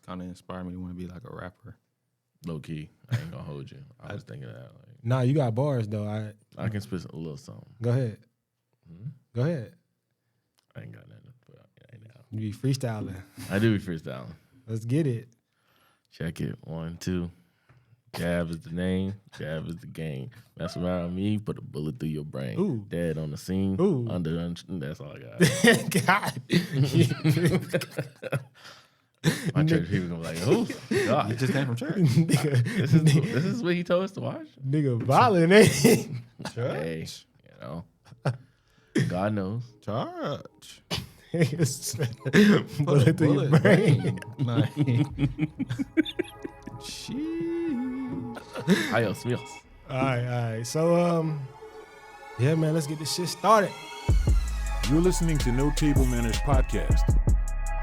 kind of inspired me to want to be like a rapper. Low key, I ain't gonna hold you. I was thinking that. Like, Nah, you got bars though. I can spit a little something. Go ahead. Go ahead. I ain't got nothing to put out right now. You be freestyling. I do be freestyling. Let's get it. Check it. 1, 2. Jab is the name. Jab is the game. Mess around with me, put a bullet through your brain. Ooh. Dead on the scene. Ooh. That's all I got. God. My church people gonna be like, who? God. You just came from church. This is what he told us to watch? Nigga violent, ain't he? Hey, God knows. Charge. Bullet through your brain. Like, sheesh. Adios, míos. All right. So, yeah, man, let's get this shit started. You're listening to No Table Manners Podcast.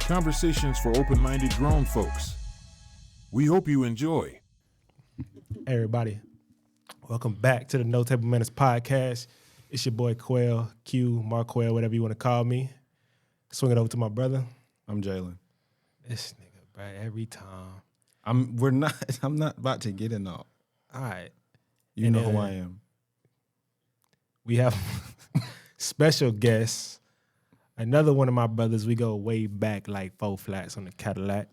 Conversations for open-minded grown folks. We hope you enjoy. Hey, everybody. Welcome back to the No Table Manners Podcast. It's your boy Quell, Q, Mark Quell, whatever you want to call me. Swing it over to my brother. I'm Jalen. This nigga, bro, every time. I'm not about to get in all. All right. You know who I am. We have special guests. Another one of my brothers. We go way back like 4 flats on the Cadillac.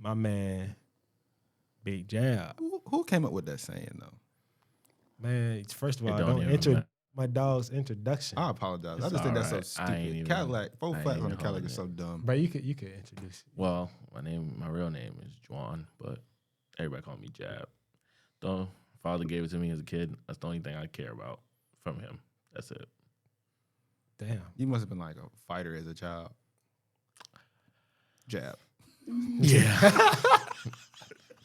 My man, Big Jab. Who came up with that saying though? Man, first of all, It don't don't even enter matter. my dog's introduction. I apologize. It's I just think that's so alright. I ain't stupid. even- Cadillac, 4 I ain't flats on even the Cadillac holding is so dumb. But you could introduce. Well, my real name is Juan, but everybody call me Jab. The father gave it to me as a kid. That's the only thing I care about from him. That's it. Damn. You must have been like a fighter as a child. Jab. Yeah.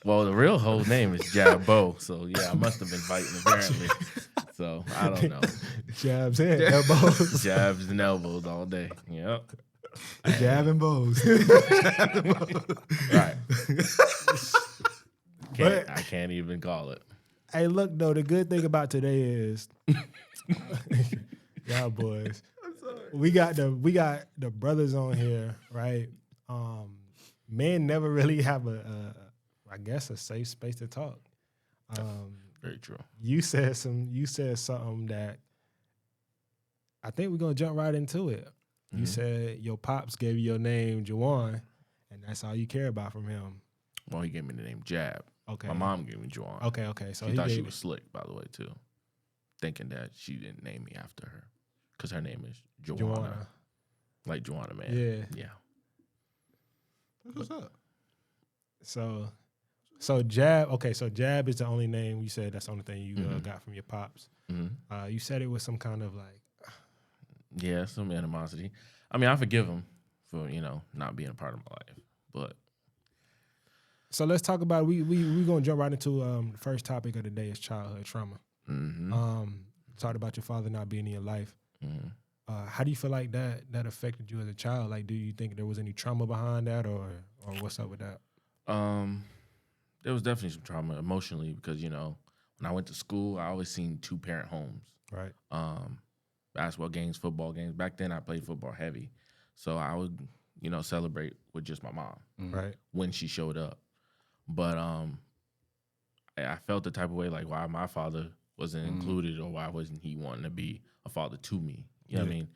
Well, the real whole name is Jabbo, so yeah, I must have been fighting apparently. So I don't know. Jabs and elbows. Jabs and elbows all day. Yep. Jab and bows. Right. But- I can't even call it. Hey, look though, the good thing about today is, y'all boys, we got the brothers on here, right? Men never really have I guess a safe space to talk. Very true. You said something that I think we're gonna jump right into it. Mm-hmm. You said your pops gave you your name, Juwan, and that's all you care about from him. Well, he gave me the name Jab. Okay. My mom gave me Juwan. Okay. So She he thought she gave was slick, by the way, too. Thinking that she didn't name me after her. Because her name is Joanna. Juwan. Like Joanna, man. Yeah. What's up? So Jab. Okay, so Jab is the only name you said. That's the only thing you got from your pops. Mm-hmm. You said it was some kind of like. Yeah, some animosity. I mean, I forgive him for, not being a part of my life. But So let's talk about we gonna jump right into the first topic of the day is childhood trauma. Talked about your father not being in your life. How do you feel like that affected you as a child? Like, do you think there was any trauma behind that, or what's up with that? there was definitely some trauma emotionally because, when I went to school, I always seen 2-parent homes. Right. Basketball games, football games. Back then, I played football heavy. So I would, celebrate with just my mom. Right. When she showed up. But I felt the type of way like why my father wasn't included or why wasn't he wanting to be a father to me. You know what I mean?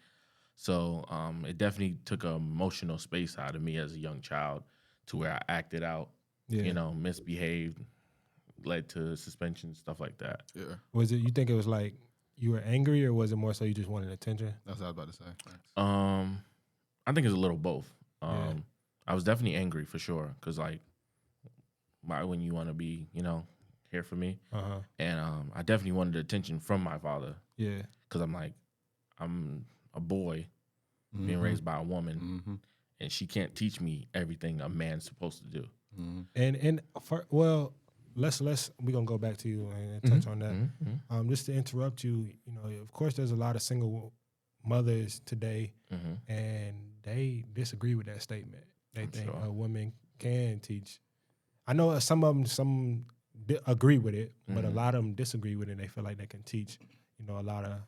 So it definitely took an emotional space out of me as a young child to where I acted out, misbehaved, led to suspension, stuff like that. Yeah. Was it, you think it was like you were angry or was it more so you just wanted attention? That's what I was about to say. Thanks. I think it's a little both. I was definitely angry for sure because like why wouldn't you want to be, here for me? And I definitely wanted attention from my father. Yeah. Because I'm a boy being raised by a woman, and she can't teach me everything a man's supposed to do. And we're gonna go back to you and touch on that. Just to interrupt you, of course there's a lot of single mothers today and they disagree with that statement. They think a woman can teach. I know some of them agree with it, but a lot of them disagree with it. They feel like they can teach, a lot of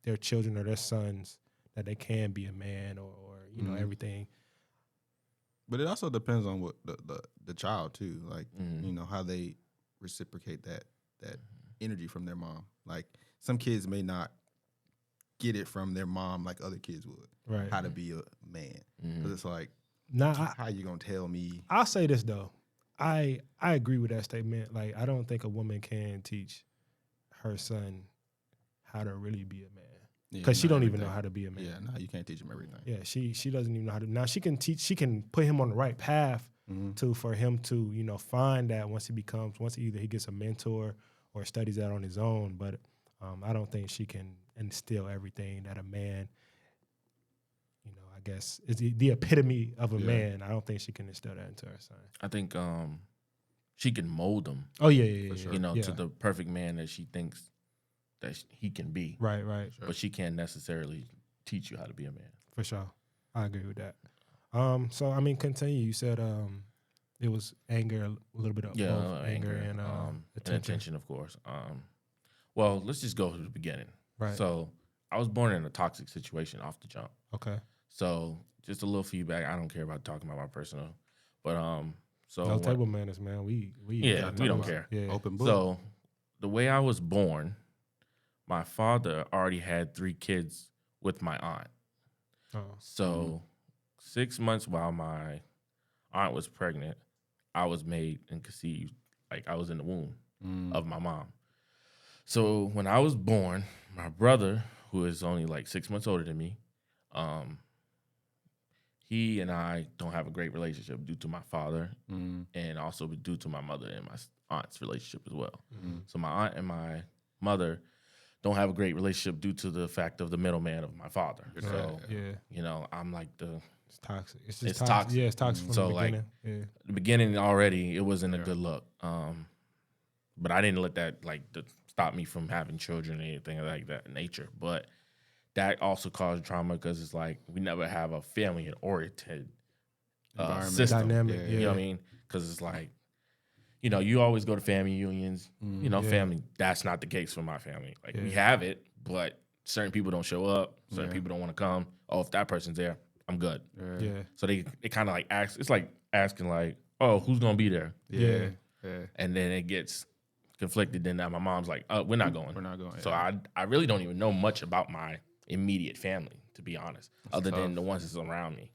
their children or their sons that they can be a man or everything. But it also depends on what the child too. Like you know how they reciprocate that energy from their mom. Like some kids may not get it from their mom like other kids would. Right. How to be a man. Because it's like, how you gonna tell me? I'll say this though. I agree with that statement. Like I don't think a woman can teach her son how to really be a man. Because she don't even know how to be a man. Yeah, no, you can't teach him everything. Yeah, she doesn't even know how to. Now she can teach. She can put him on the right path for him to find that once either he gets a mentor or studies that on his own. But I don't think she can instill everything that a man, I guess is the epitome of a man. I don't think she can instill that into her son. I think she can mold him. Oh yeah, sure. To the perfect man that she thinks that he can be. Right. Sure. But she can't necessarily teach you how to be a man. For sure. I agree with that. So, I mean, continue. You said it was anger, a little bit of both anger and attention, of course. Well, let's just go to the beginning. Right. So, I was born in a toxic situation off the jump. Okay. So, just a little feedback. I don't care about talking about my personal. But, no table manners, man. We don't care. Yeah. Open book. So, the way I was born, my father already had 3 kids with my aunt. Oh. So 6 months while my aunt was pregnant, I was made and conceived, like I was in the womb of my mom. So when I was born, my brother, who is only like 6 months older than me, he and I don't have a great relationship due to my father and also due to my mother and my aunt's relationship as well. So my aunt and my mother don't have a great relationship due to the fact of the middleman of my father. So, I'm like it's toxic. It's toxic. Yeah, it's toxic from the beginning. The beginning already, it wasn't a good look. But I didn't let that stop me from having children or anything like that in nature. But that also caused trauma because it's like we never have a family-oriented system. Dynamic. You know what I mean? Because it's like, you always go to family reunions. Family. That's not the case for my family. We have it, but certain people don't show up. Certain people don't want to come. Oh, if that person's there, I'm good. Yeah. So they kind of like ask. It's like asking oh, who's gonna be there? Yeah. And then it gets conflicted. Then now my mom's like, we're not going. We're not going. So I really don't even know much about my immediate family, to be honest, other than the ones that's around me.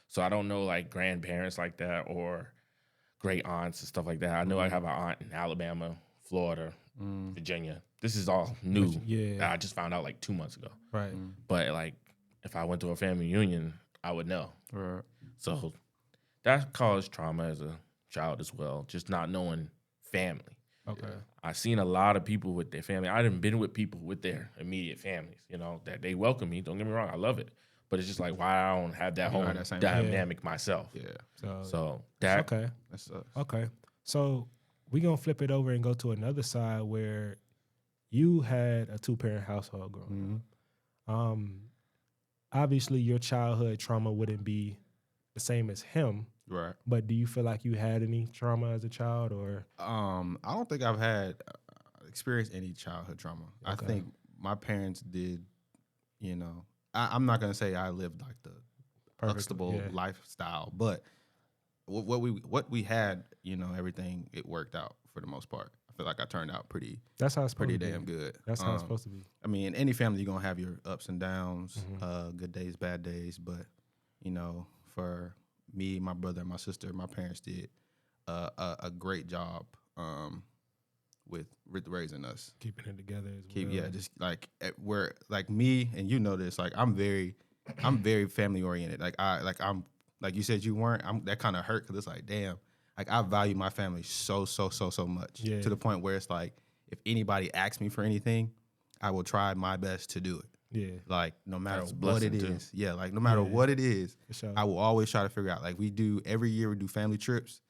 So I don't know grandparents like that or great aunts and stuff like that. I know I have an aunt in Alabama, Florida, Virginia. This is all new. Yeah. I just found out 2 months ago. Right. But if I went to a family reunion, I would know. Right. So that caused trauma as a child as well, just not knowing family. Okay. I've seen a lot of people with their family. I done been with people with their immediate families, that they welcome me. Don't get me wrong, I love it. But it's just why I don't have that whole dynamic myself. Yeah. So that okay. That sucks. Okay. So we're gonna flip it over and go to another side where you had a 2-parent household growing up. Obviously your childhood trauma wouldn't be the same as him. Right. But do you feel like you had any trauma as a child or? I don't think I've had experienced any childhood trauma. Okay. I think my parents did, I'm not going to say I lived the Huxtable lifestyle, but what we had, everything, it worked out for the most part. I feel like I turned out pretty damn good. That's how it's supposed to be. I mean, in any family, you're going to have your ups and downs, good days, bad days. But, for me, my brother, and my sister, my parents did a great job with raising us. Keeping it together as well. Yeah, just we're me and this. I'm very family oriented. I'm like you said you weren't. That kind of hurt because it's damn. I value my family so much to the point where it's if anybody asks me for anything, I will try my best to do it. Yeah. No matter what it is. Yeah, no matter what it is, sure. I will always try to figure out. Every year we do family trips.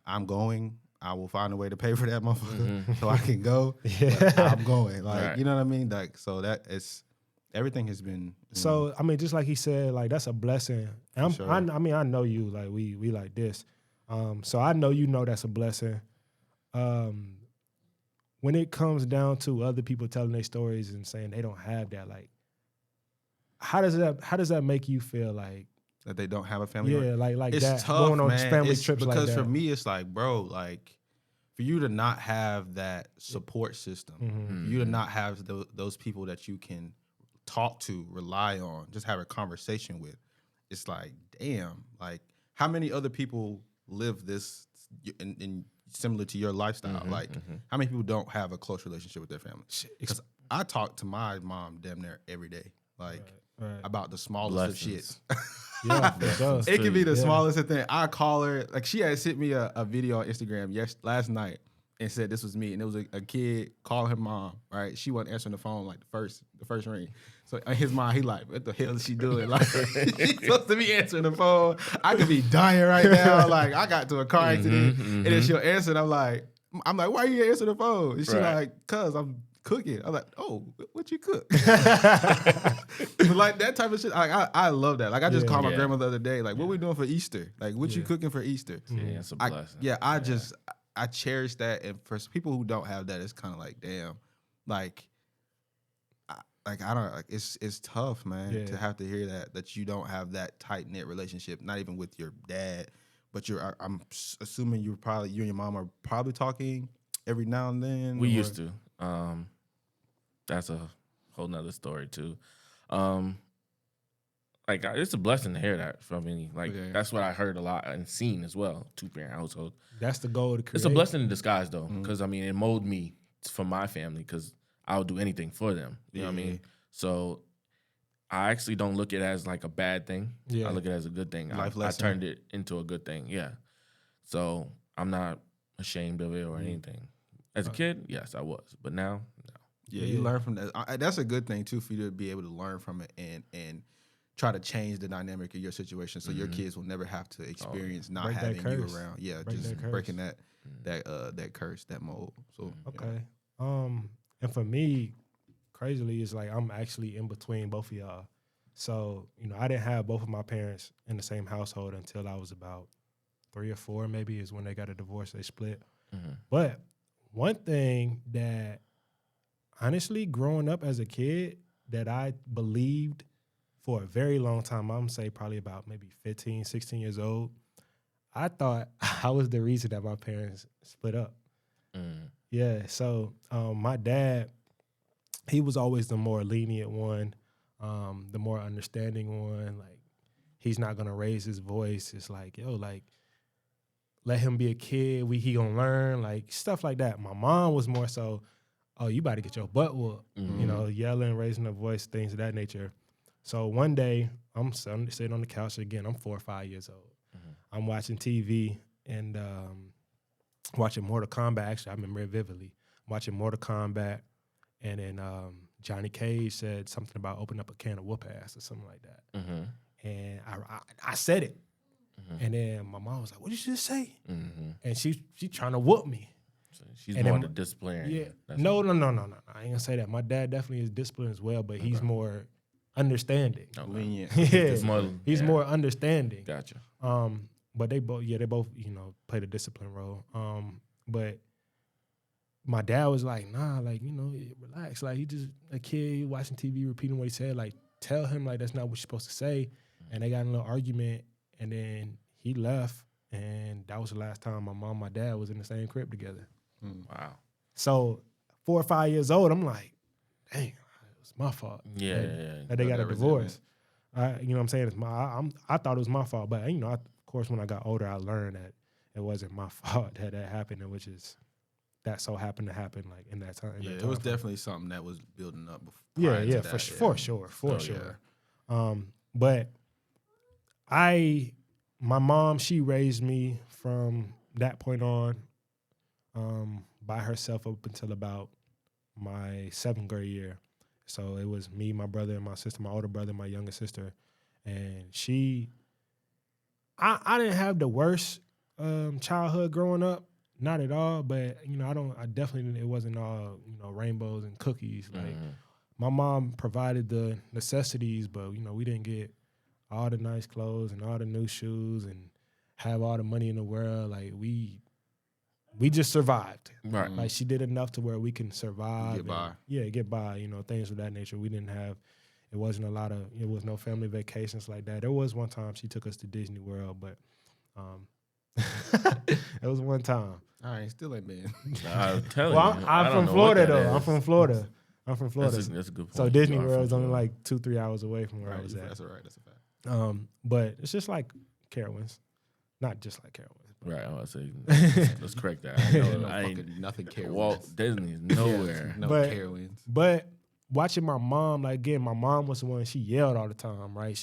I'm going. I will find a way to pay for that motherfucker so I can go. Yeah. I'm going. Right. You know what I mean? So that is everything has been. So I mean, just like he said, that's a blessing. And sure. I know you. We like this. So I know that's a blessing. When it comes down to other people telling their stories and saying they don't have that, how does that make you feel? that they don't have a family. Yeah, like it's that. tough, going on man. family It's trips like because that. for me, it's like, bro, like for you to not have that support system, for you to not have those people that you can talk to, rely on, just have a conversation with. It's like, damn, like how many other people live this in similar to your lifestyle? Like how many people don't have a close relationship with their family? Because I talk to my mom damn near every day, like about the smallest of shit. Yeah, it does. It can be the smallest of thing. I call her, like she had sent me a video on Instagram last night and said this was me, and it was a kid calling her mom. Right, she wasn't answering the phone like the first ring. So in his mind, he like, what the hell is she doing? Like she's supposed to be answering the phone. I could be dying right now. Like I got to a car accident, and then she'll answer, and I'm like, why you answer the phone? And she like, cause I'm cooking. I'm like, oh, what you cook? But like that type of shit, like I love that. Like I just called my grandma the other day. Like, what we doing for Easter? Like, what you cooking for Easter? Yeah, it's a blessing. I cherish that, and for people who don't have that, it's kind of like, damn, I don't like it's tough, man, to have to hear that you don't have that tight knit relationship, not even with your dad, but I'm assuming you and your mom are probably talking every now and then. We used to. That's a whole nother story too. Like it's a blessing to hear that from me. Like that's what I heard a lot and seen as well. 2-parent household. That's the goal to create. It's a blessing in disguise though, because I mean it molded me for my family because I'll do anything for them. You know what I mean? So I actually don't look at it as like a bad thing. Yeah. I look at it as a good thing. I turned it into a good thing. Yeah. So I'm not ashamed of it or anything. As a kid, yes, I was, but now, no. Yeah, you learn from that. That's a good thing too for you to be able to learn from it and try to change the dynamic of your situation so your kids will never have to experience not having you around. Yeah, just breaking that curse, that mold. So okay, and for me, crazily, it's like I'm actually in between both of y'all. So I didn't have both of my parents in the same household until I was about 3 or 4, maybe, is when they got a divorce. They split. But one thing that honestly, growing up as a kid, that I believed for a very long time, I'm going to say probably about maybe 15, 16 years old, I thought I was the reason that my parents split up. Yeah, so my dad, he was always the more lenient one, the more understanding one. Like, he's not going to raise his voice. It's like, yo, like, let him be a kid. He going to learn, like, stuff like that. My mom was more so, oh, you about to get your butt whooped, yelling, raising her voice, things of that nature. So one day, I'm sitting on the couch again. I'm 4 or 5 years old. I'm watching TV and watching Mortal Kombat. Actually, I remember it vividly. Watching Mortal Kombat, and then Johnny Cage said something about opening up a can of whoop ass or something like that. And I said it. And then my mom was like, what did you just say? And she trying to whoop me. So she's more the disciplinarian. Yeah. No. I ain't gonna say that. My dad definitely is disciplined as well, but he's more understanding. Lenient. He's more understanding. Gotcha. But they both played a discipline role. But my dad was like, nah, like, relax. Like, he just a kid watching TV, repeating what he said. Like, tell him, like, that's not what you're supposed to say. And they got in a little argument, and then he left, and that was the last time my mom and my dad was in the same crib together. Wow. So 4 or 5 years old, I'm like, dang, it was my fault. Yeah. That they got a divorce. You know what I'm saying? I thought it was my fault, but of course, when I got older, I learned that it wasn't my fault that happened, which is that so happened to happen like in that time. Yeah, it was definitely something that was building up. For sure. But my mom, she raised me from that point on by herself up until about my 7th grade year. So it was me, my brother, and my sister, my older brother, my younger sister. And I didn't have the worst childhood growing up, not at all, but it wasn't all, rainbows and cookies. Like, my mom provided the necessities, but, we didn't get all the nice clothes and all the new shoes and have all the money in the world. Like, we just survived. Right. Like, she did enough to where we can survive. Get by. Get by, things of that nature. We didn't have It wasn't it was no family vacations like that. There was one time she took us to Disney World, but it was one time. All right, still ain't been. I'm telling Well, you. I'm from Florida, though. I'm from Florida. That's a good point. So Disney You are World is from only Florida. like 2-3 hours away from where I was at. That's all right. That's a fact. But it's just like Carowinds. Not just like Carowinds. Right, I was say let's correct that. I ain't Nothing Carowinds. Walt Disney's nowhere. No But- Carowinds. But watching my mom, like again, my mom was the one, she yelled all the time, right?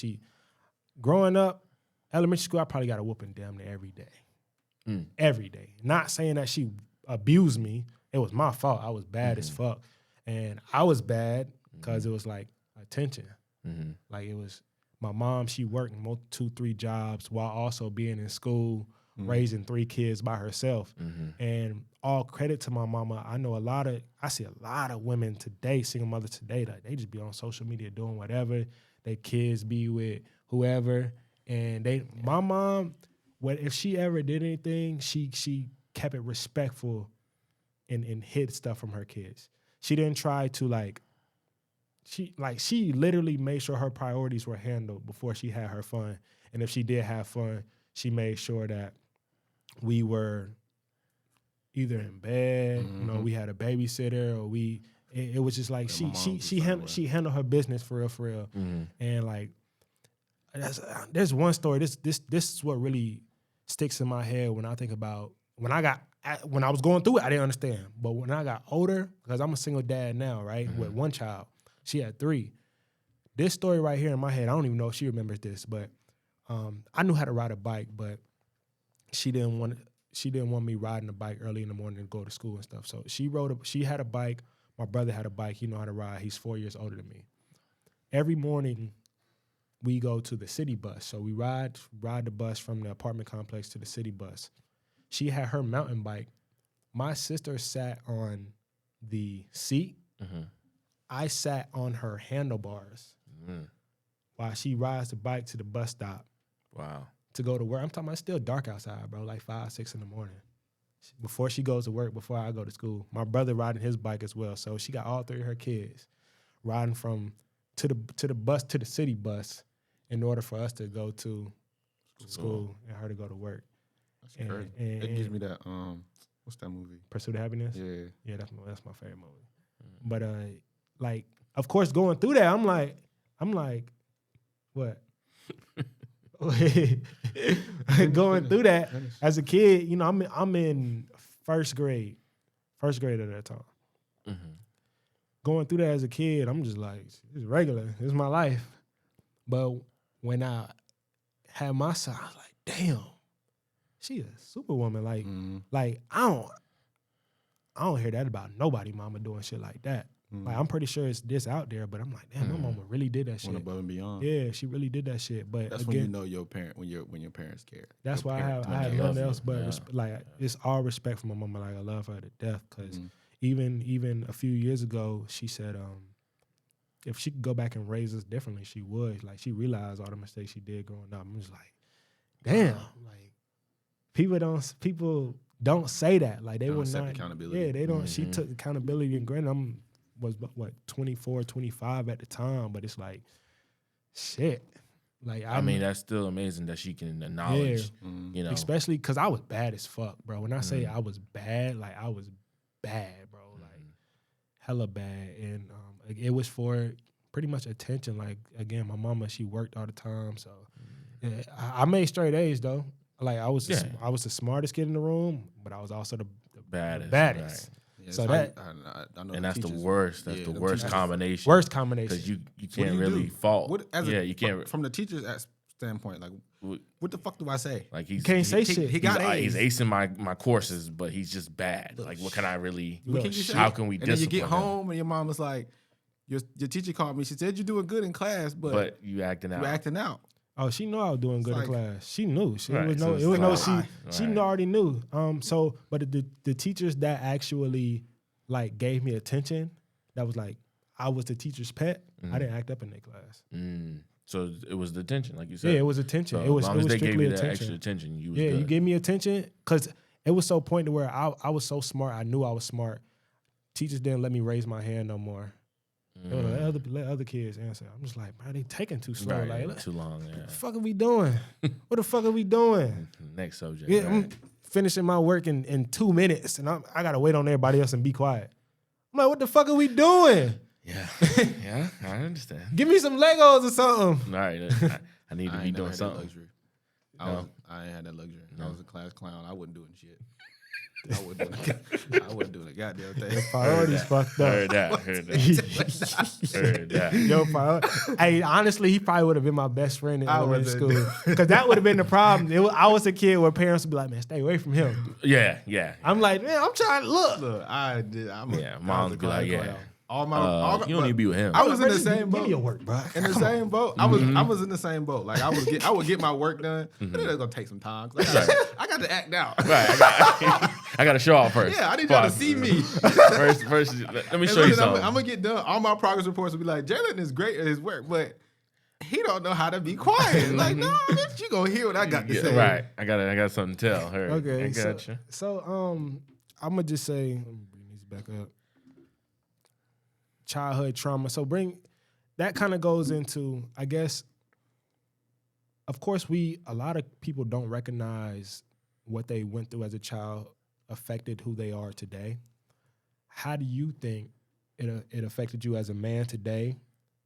Growing up, elementary school, I probably got a whooping damn near every day. Every day. Not saying that she abused me. It was my fault. I was bad as fuck. And I was bad because it was like attention. Like it was my mom, she worked 2-3 jobs while also being in school, raising 3 kids by herself. And all credit to my mama. I see a lot of women today, single mothers today, like they just be on social media doing whatever. Their kids be with whoever. And my mom, if she ever did anything, she kept it respectful and hid stuff from her kids. She didn't try to she literally made sure her priorities were handled before she had her fun. And if she did have fun, she made sure that we were either in bed, we had a babysitter, or it was just like she handled her business for real. And like there's one story. This is what really sticks in my head when I think about when I was going through it. I didn't understand, but when I got older, because I'm a single dad now, right, with 1 child, she had 3. This story right here in my head, I don't even know if she remembers this, but I knew how to ride a bike, but she didn't want me riding a bike early in the morning to go to school and stuff. So she had a bike. My brother had a bike. He know how to ride. He's 4 years older than me. Every morning we go to the city bus. So we ride the bus from the apartment complex to the city bus. She had her mountain bike. My sister sat on the seat. I sat on her handlebars while she rides the bike to the bus stop. Wow. To go to work. I'm talking about it's still dark outside, bro, like 5, 6 in the morning. Before she goes to work, before I go to school. My brother riding his bike as well. So she got all 3 of her kids riding to the city bus in order for us to go to school and her to go to work. That's crazy. It gives me that what's that movie? Pursuit of Happiness? Yeah. That's my favorite movie. But like, of course, going through that, I'm like, what? Going through that as a kid, I'm in first grade at that time. Going through that as a kid, I'm just like, it's regular. It's my life. But when I had my son, I was like, damn, she a superwoman. Like I don't hear that about nobody mama doing shit like that. Like I'm pretty sure it's this out there, but I'm like, damn, my mama really did that shit. Went above and beyond. Yeah, she really did that shit. But that's again, when you know your parent when your parents care. That's why I had nothing else but it's all respect for my mama. Like I love her to death because even a few years ago, she said if she could go back and raise us differently, she would. Like she realized all the mistakes she did growing up. I'm just like, damn, like people don't say that. Like they would not accountability. Yeah, they don't. She took accountability, and granted, was 24, 25 at the time, but it's like, shit. Like I mean, that's still amazing that she can acknowledge, especially because I was bad as fuck, bro. When I say I was bad, like I was bad, bro, like hella bad, and it was for pretty much attention. Like again, my mama, she worked all the time, so yeah, I made straight A's though. Like I was the smartest kid in the room, but I was also the baddest. Right. Yeah, so that I know and that's teachers, the worst. That's the worst combination. Worst combination because you can't really fault. You can't from the teacher's standpoint. Like, what the fuck do I say? Like he can't say shit. He's acing my courses, but he's just bad. Like, what can I really? How can we? And then you get home and your mom was like, your teacher called me. She said you're doing good in class, but you acting out. You acting out. Oh, she knew I was doing good in class. She knew. She already knew. But the teachers that actually like gave me attention, that was like I was the teacher's pet. I didn't act up in their class. So it was the attention, like you said. Yeah, it was attention. So it was as long as they strictly gave you attention. that extra attention, you was good. You gave me attention because it was so point to where I was so smart. I knew I was smart. Teachers didn't let me raise my hand no more. Let other kids answer. I'm just like, man, they taking too slow. Right, Like, too long. Yeah. what the fuck are we doing? What the fuck are we doing? Next subject. Yeah, right. I'm finishing my work in 2 minutes, and I gotta wait on everybody else and be quiet. I'm like, what the fuck are we doing? Yeah, yeah, I understand. Give me some Legos or something. All right, I need to be doing something. Luxury. No. I ain't had that luxury. No. I was a class clown. I wasn't doing shit. I wasn't doing a goddamn thing. Priorities fucked up. Heard that. Heard that. Yo, hey, honestly, he probably would have been my best friend in elementary wasn't. school. Because that would have been the problem. I was a kid where parents would be like, man, stay away from him. Yeah. I'm like, man, I'm trying to look. Look, I did. Moms be like, yeah. All my, You don't need to be with him. I was in the Give same me boat. your work, bro. In the same boat. I was in the same boat. Like I would get my work done. But it was gonna take some time. I got to act out. Right, I got to show off first. Yeah, I need y'all to see me. First, let me show you something. I'm gonna get done. All my progress reports will be like, Jalen is great at his work, but he don't know how to be quiet. Like, no, bitch, you gonna hear what I got to say. Right. I got something to tell her. Okay, I got you. So I'm gonna just say, let me bring these back up. Childhood trauma. So that kind of goes into, I guess, of course, a lot of people don't recognize what they went through as a child affected who they are today. How do you think it affected you as a man today,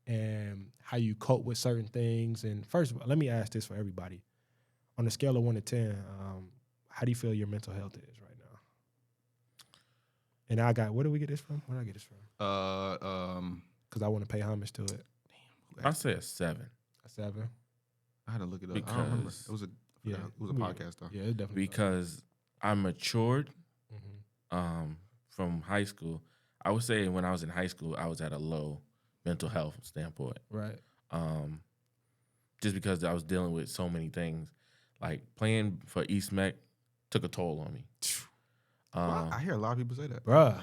and how you cope with certain things? And first of all, let me ask this for everybody. On a scale of 1 to 10, how do you feel your mental health is right now? And where do we get this from? Where did I get this from? Because I want to pay homage to it. I say a 7. A 7? I had to look it up. I don't remember. It was a podcast though. Yeah, it definitely. Because I matured from high school. I would say when I was in high school, I was at a low mental health standpoint. Right. Just because I was dealing with so many things. Like playing for East Meck took a toll on me. I hear a lot of people say that. Bruh.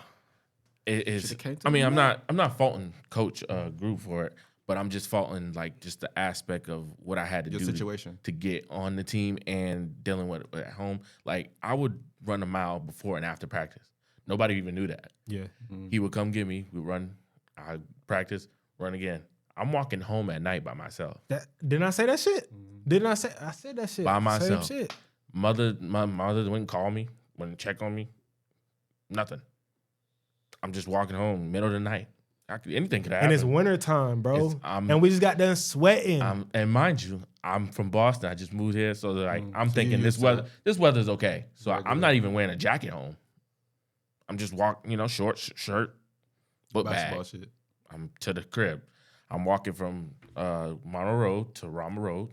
I'm not faulting Coach Group for it, but I'm just faulting like just the aspect of what I had to do situation to get on the team and dealing with it at home. Like I would run a mile before and after practice. Nobody even knew that. Yeah. He would come get me. We run. I practice. Run again. I'm walking home at night by myself. Didn't I say that shit? Didn't I say? I said that shit by myself. Same shit. My mother wouldn't call me, wouldn't check on me. Nothing. I'm just walking home middle of the night. Anything could happen. And it's wintertime, bro. And we just got done sweating. And mind you, I'm from Boston. I just moved here, so like I'm thinking this weather's okay. So I'm not even wearing a jacket home. I'm just walking, short shirt, book bag. Shit. I'm to the crib. I'm walking from Monroe Road to Rama Road,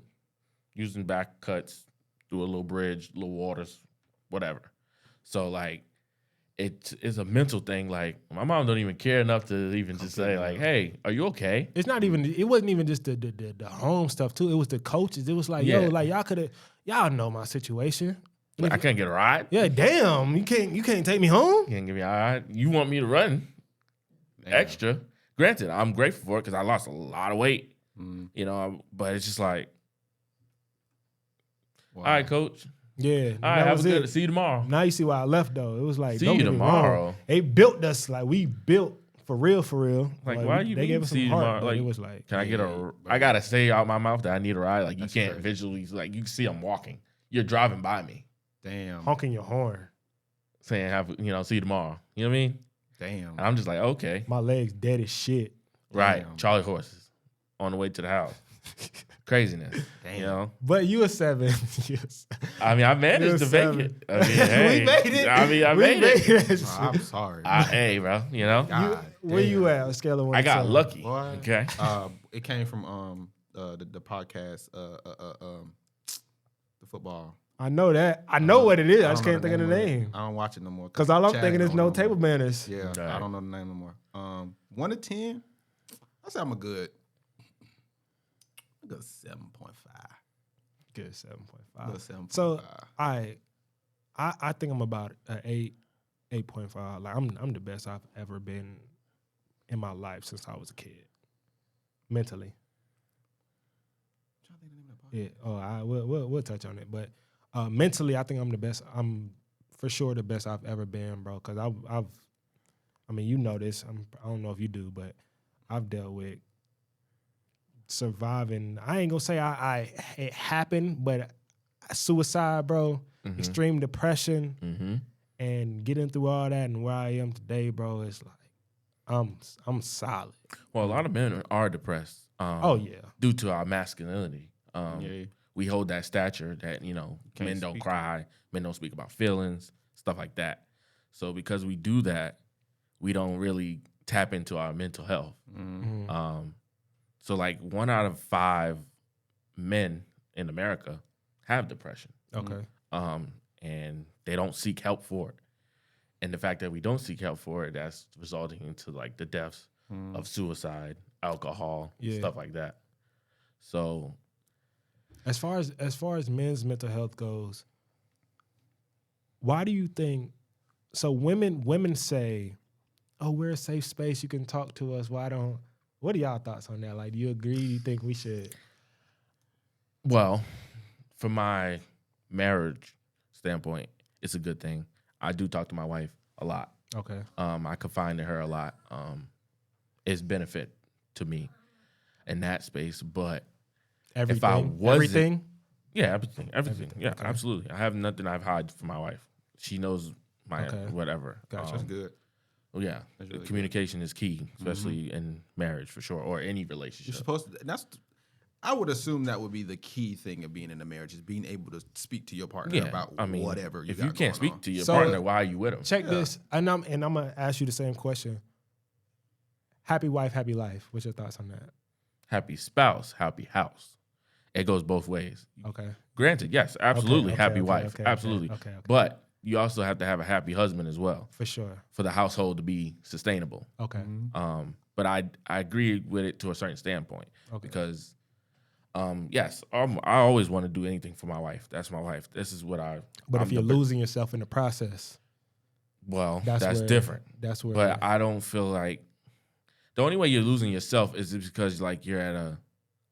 using back cuts, through a little bridge, little waters, whatever. So like, it is a mental thing. Like my mom don't even care enough to even just say like, "Hey, are you okay?" It's not even. It wasn't even just the home stuff too. It was the coaches. It was like, yo, like y'all know my situation. Like, I can't get a ride. Yeah, damn. You can't take me home. You can't give me a ride. You want me to run extra? Granted, I'm grateful for it because I lost a lot of weight. But it's just like, wow. All right, coach. Yeah. All right, have a good. See you tomorrow. Now you see why I left though. It was like, see you tomorrow. They built us like we built for real. Like why you? They gave us some heart. Like, it was like, can I get a? I gotta say out my mouth that I need a ride. Like you can't crazy. Visually, like you can see I'm walking. You're driving by me. Damn. Honking your horn. Saying see you tomorrow. You know what I mean? Damn. And I'm just like, okay. My legs dead as shit. Right. Damn. Charlie horses on the way to the house. Craziness. Damn. But you a 7. Yes. I mean, I managed to make it. I mean, hey. We made it. I mean, I made it. I'm sorry. Hey, bro. Where you at? On a scale of 1 to 10? I got lucky. Boy, okay. It came from the podcast the football. I know that. I know what it is. I just can't think of the name. I don't watch it no more. Because all I'm thinking is no table manners. Yeah, right. I don't know the name no more. 1 to 10, I say I'm a good 7.5. Good 7.5. Good 7.5. So I think I'm about an 8.5. Like I'm the best I've ever been in my life since I was a kid. Mentally. Yeah. We'll touch on it, but mentally, I think I'm the best. I'm for sure the best I've ever been, bro. Because I mean, you know this. I don't know if you do, but I've dealt with surviving. I ain't gonna say it happened, but suicide, bro, extreme depression, and getting through all that and where I am today, bro, it's like I'm solid. Well, a lot of men are depressed. Due to our masculinity. We hold that stature that, men don't cry, men don't speak about feelings, stuff like that. So because we do that, we don't really tap into our mental health. So like 1 out of 5 men in America have depression. Okay. And they don't seek help for it. And the fact that we don't seek help for it, that's resulting into like the deaths of suicide, alcohol, stuff like that. So as far as men's mental health goes, why do you think so women say, "Oh, we're a safe space, you can talk to us." What are y'all thoughts on that? Like, do you agree? Do you think we should? Well, from my marriage standpoint, it's a good thing. I do talk to my wife a lot. Okay. I confide in her a lot. It's benefit to me in that space. But everything, if I wasn't, everything, everything. Yeah, okay. Absolutely. I have nothing I've hide from my wife. She knows my whatever. Gotcha. That's good. Well, yeah, really communication is key, especially in marriage for sure, or any relationship. You're supposed to. I would assume that would be the key thing of being in a marriage is being able to speak to your partner about whatever. If you can't speak to your partner, why are you with them? Check this, and I'm gonna ask you the same question. Happy wife, happy life. What's your thoughts on that? Happy spouse, happy house. It goes both ways. Okay. Granted, yes, absolutely, happy wife, absolutely. Okay. But you also have to have a happy husband as well. For sure. For the household to be sustainable. Okay. But I agree with it to a certain standpoint. Okay. Because, yes, I always want to do anything for my wife. That's my wife. This is what I. But if you're losing yourself in the process, well, that's different. That's where. But I don't feel like the only way you're losing yourself is because like you're at a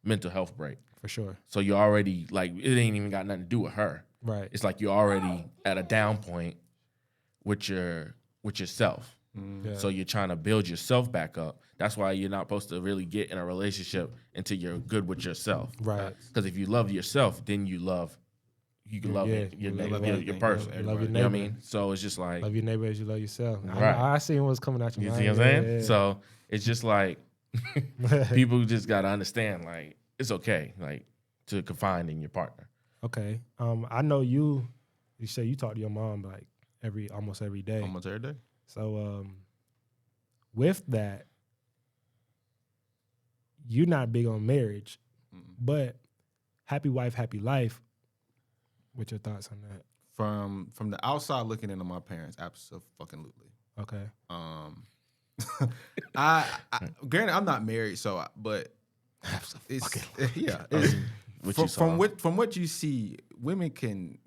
mental health break. For sure. So you're already like it ain't even got nothing to do with her. Right. It's like you're already at a down point with yourself. Yeah. So you're trying to build yourself back up. That's why you're not supposed to really get in a relationship until you're good with yourself. Right. Because if you love yourself, then you can love your person. You love your You know what I mean? So it's just like love your neighbor as you love yourself. Right. I seen what's coming out your you mind. see what I'm saying? Yeah. So it's just like people just gotta understand like it's okay like to confide in your partner. Okay. I know you say you talk to your mom like almost every day. Almost every day. So with that, you're not big on marriage, but happy wife, happy life. What's your thoughts on that? From the outside looking into my parents, absolutely. Okay. I granted I'm not married, but it's from what you see, women can.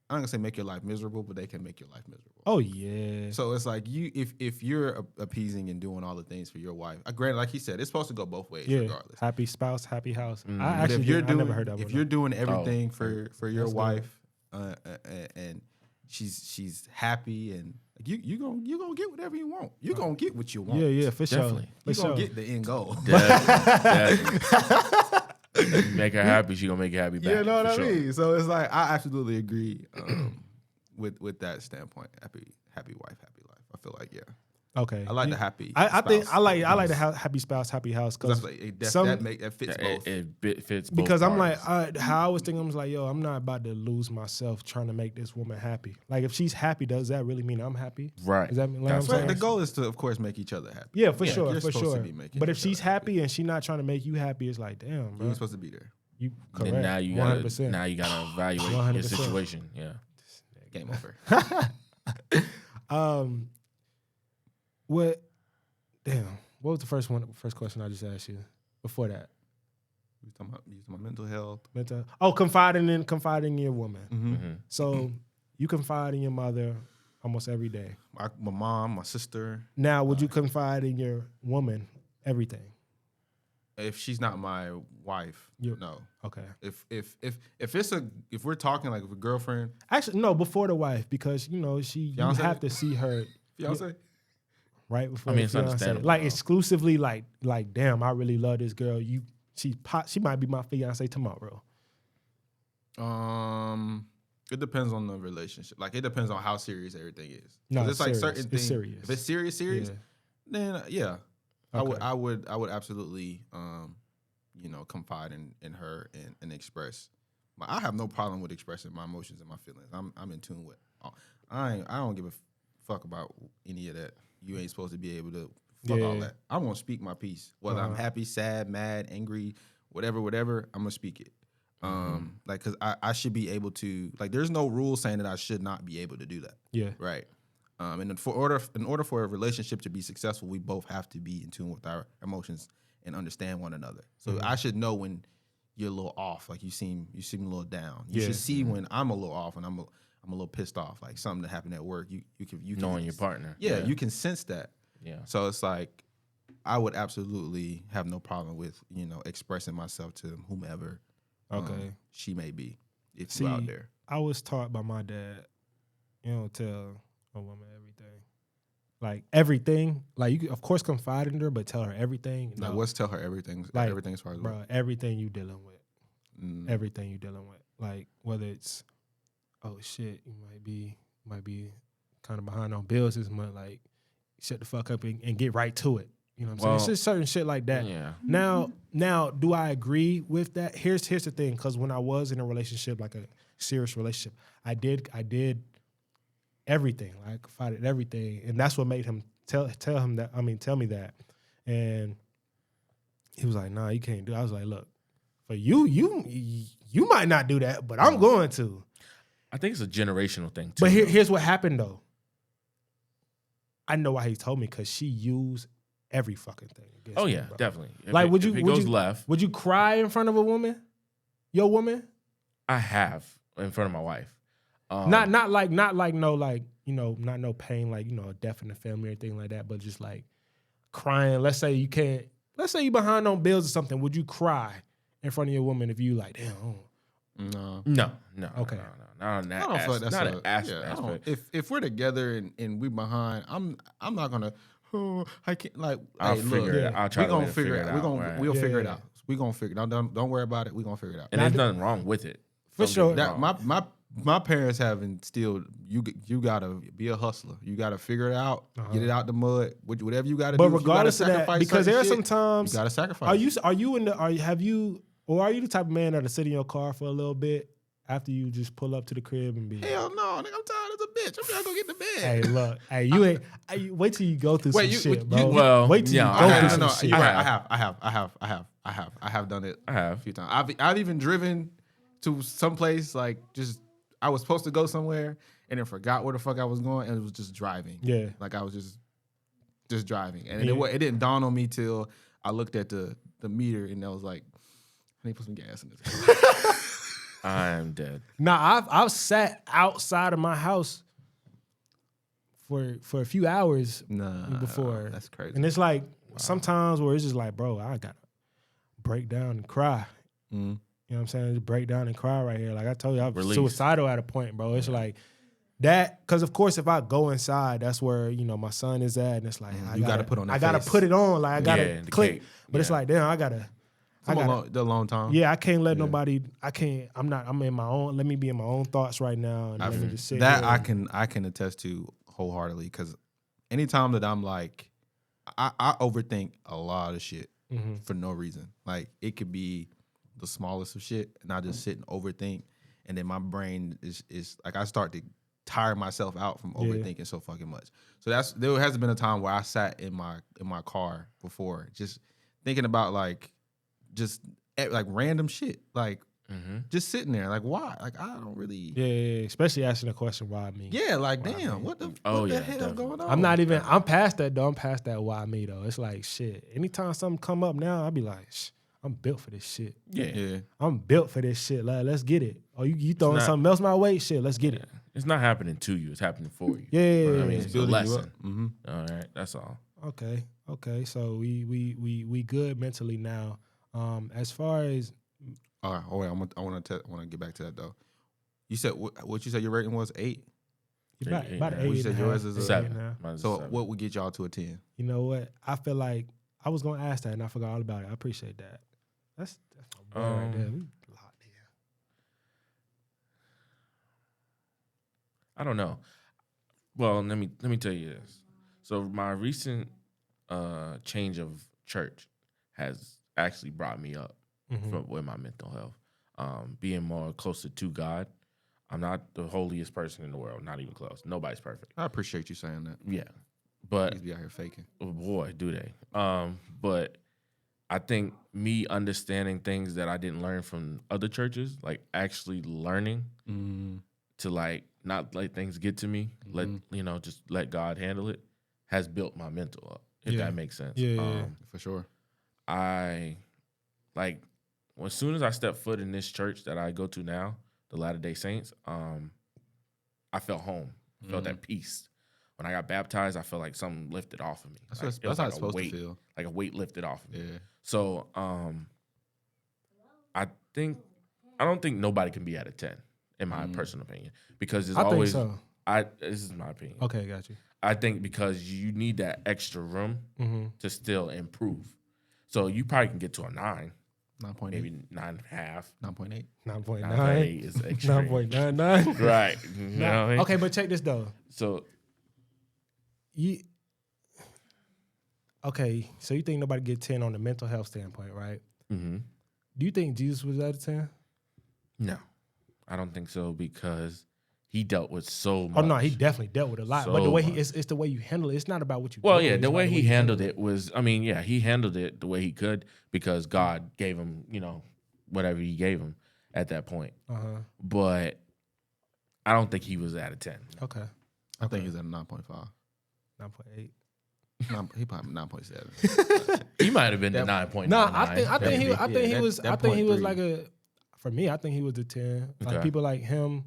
I'm not gonna say make your life miserable, but they can make your life miserable. Oh yeah. So it's like if you're appeasing and doing all the things for your wife, granted, like he said, it's supposed to go both ways, regardless. Happy spouse, happy house. Mm-hmm. I never heard that. If you're doing everything for your wife, and she's happy, and you gonna get whatever you want. You gonna get what you want. Yeah, for Definitely. sure. You gonna get the end goal. Make her happy, she gonna make you happy back. You know what I sure. mean? So it's like I absolutely agree with that standpoint. Happy wife, happy life. I feel like Okay. I like the happy. I think I like the happy spouse, happy house because that fits both. It fits both because I'm parties. like how I was thinking, I was like, yo, I'm not about to lose myself trying to make this woman happy. Like if she's happy, does that really mean I'm happy? Right. Does that mean like But the goal is to, of course, make each other happy. Yeah, for You're sure. supposed to be making But if each she's other happy and she's not trying to make you happy, it's like, damn, bro. You're supposed to be there. You correct. And now you 100%. gotta evaluate 100%. your situation. Yeah. Game over. What was the first question I just asked you before that? You talking about mental health. Confiding in your woman. Mm-hmm. So you confide in your mother almost every day. My mom, my sister. Now, would you confide in your woman everything? If she's not my wife, no. Okay. If we're talking like with a girlfriend, actually no, before the wife, because you have to see her fiance. right before it's the fiance. understandable. Like exclusively, like damn, I really love this girl. She might be my fiance tomorrow. It depends on the relationship. Like it depends on how serious everything is. No, it's like certain things. Serious. If it's serious, then yeah, Okay. I would absolutely confide in her and express. But I have no problem with expressing my emotions and my feelings. I'm in tune with. I don't give a fuck about any of that. You ain't supposed to be able to fuck all that. I'm gonna speak my piece, whether I'm happy, sad, mad, angry, whatever. I'm gonna speak it. Like, cause I should be able to, like, there's no rule saying that I should not be able to do that. Yeah. Right. And in order for a relationship to be successful, we both have to be in tune with our emotions and understand one another. So I should know when you're a little off, like you seem a little down. You should see when I'm a little off and I'm a little pissed off, like something that happened at work. You can knowing your partner. Yeah, you can sense that. Yeah. So it's like I would absolutely have no problem with expressing myself to whomever. She may be if you're out there. I was taught by my dad, tell a woman everything. Like everything. Like you can, of course, confide in her, but tell her everything. Like what's tell her everything? Like, everything as far as bro, everything you dealing with. Everything you dealing with. Like whether it's, oh shit, you might be kind of behind on bills this month. Like shut the fuck up and get right to it. You know what I'm saying? It's just certain shit like that. Yeah. Now, do I agree with that? Here's the thing, because when I was in a relationship, like a serious relationship, I did everything. Like I confided everything, and that's what made him tell me that. And he was like, "Nah, you can't do it." I was like, "Look, for you might not do that, but I'm going to." I think it's a generational thing too. But here's what happened though. I know why he told me, because she used every fucking thing against me, bro. Definitely. Like, if it goes left, would you cry in front of a woman? Your woman? I have in front of my wife. Not no pain, like, a death in the family or anything like that, but just like crying. Let's say you behind on bills or something. Would you cry in front of your woman if you like, damn? No. Okay. No. Not on that. I don't feel like that's not an aspect. If we're together and we behind, I'm not gonna. Oh, I can't. Like, I'll figure it out. I'll try to figure it out. We'll figure it out. We gonna figure it out. Don't worry about it. We gonna figure it out. And there's nothing wrong with it. For sure. That my parents have instilled you gotta be a hustler. You gotta figure it out. Get it out the mud. Whatever you gotta do. But regardless of that, because there are some times you gotta sacrifice. Are you the type of man that'll sit in your car for a little bit after you just pull up to the crib and be hell no, nigga, I'm tired as a bitch. I'm trying to go get the bed. Hey, look, you ain't. Wait till you go through some shit, bro. Wait till you go through some shit. You're right. I have done it. I have a few times. I've even driven to some place, like, just I was supposed to go somewhere and then forgot where the fuck I was going, and it was just driving. Yeah, like I was just driving, and it didn't dawn on me till I looked at the meter, and I was like, I need to put some gas in this. I'm dead. Nah, I've sat outside of my house for a few hours before. That's crazy. And it's like sometimes where it's just like, bro, I gotta break down and cry. You know what I'm saying? Just break down and cry right here. Like I told you, I'm suicidal at a point, bro. It's like that, because of course if I go inside, that's where my son is at, and it's like I gotta put on that. I gotta put it on. Like I gotta click. But it's like, damn, I gotta. The long time. Yeah, I can't let nobody. I'm in my own. Let me be in my own thoughts right now, and let me just sit that. here. I can attest to wholeheartedly, because anytime that I'm like, I overthink a lot of shit for no reason. Like it could be the smallest of shit, and I just sit and overthink, and then my brain is like, I start to tire myself out from overthinking so fucking much. So there hasn't been a time where I sat in my car before just thinking about like random shit, like just sitting there, like why? Like I don't really. Yeah, especially asking the question, why me? Yeah, like damn, what the hell going on? I'm not even. I'm past that though. I'm past that why me though. It's like shit. Anytime something come up now, I'll be like, I'm built for this shit. Yeah. I'm built for this shit. Like, let's get it. Oh, you throwing something else my way? Shit, let's get it. It's not happening to you. It's happening for you. Yeah. I mean, it's a lesson. All right, that's all. Okay. So we good mentally now. As far as all right, I want to get back to that though. You said what you said your rating was 8? About Eight about and a half. eight. Well, you said and a yours half, is a 7. Mine's a So 7. what would get y'all to a 10? You know what? I feel like I was gonna ask that and I forgot all about it. I appreciate that. That's my boy right there. We locked in. I don't know. Well, let me tell you this. So my recent change of church has actually brought me up with my mental health. Being more closer to God. I'm not the holiest person in the world, not even close. Nobody's perfect. I appreciate you saying that. Yeah, but He's be out here faking. oh boy, do they? But I think me understanding things that I didn't learn from other churches, like actually learning to like not let things get to me, just let God handle it, has built my mental up. If that makes sense. Yeah. For sure. I like as soon as I step foot in this church that I go to now, the Latter-day Saints, I felt home. I felt at peace. When I got baptized, I felt like something lifted off of me. That's how it's supposed to feel. Like a weight lifted off of me. Yeah. So I don't think nobody can be at a 10, in my personal opinion. Because there's always think so. This is my opinion. Okay, got you. I think because you need that extra room to still improve. So you probably can get to a 9. 9.8. Maybe 9.5. 9.8. 9.9. 9.8 is extreme. 9.99. Right. You know what I mean? Okay, but check this though. So Okay, so you think nobody get 10 on the mental health standpoint, right? mm-hmm. Do you think Jesus was at a 10? No, I don't think so because he dealt with so much. Oh no, he definitely dealt with a lot. But the So way much. it's the way you handle it. It's not about what you. Well, do, yeah, it's the about way he you handled handle it was, he handled it the way he could because God gave him, whatever he gave him at that point. But I don't think he was at a 10. Okay. I think he's at a 9.5. 9.8. He probably 9.7. He might have been the 9.9. No, I think he was that like a. For me, I think he was the 10. Like Okay. people like him,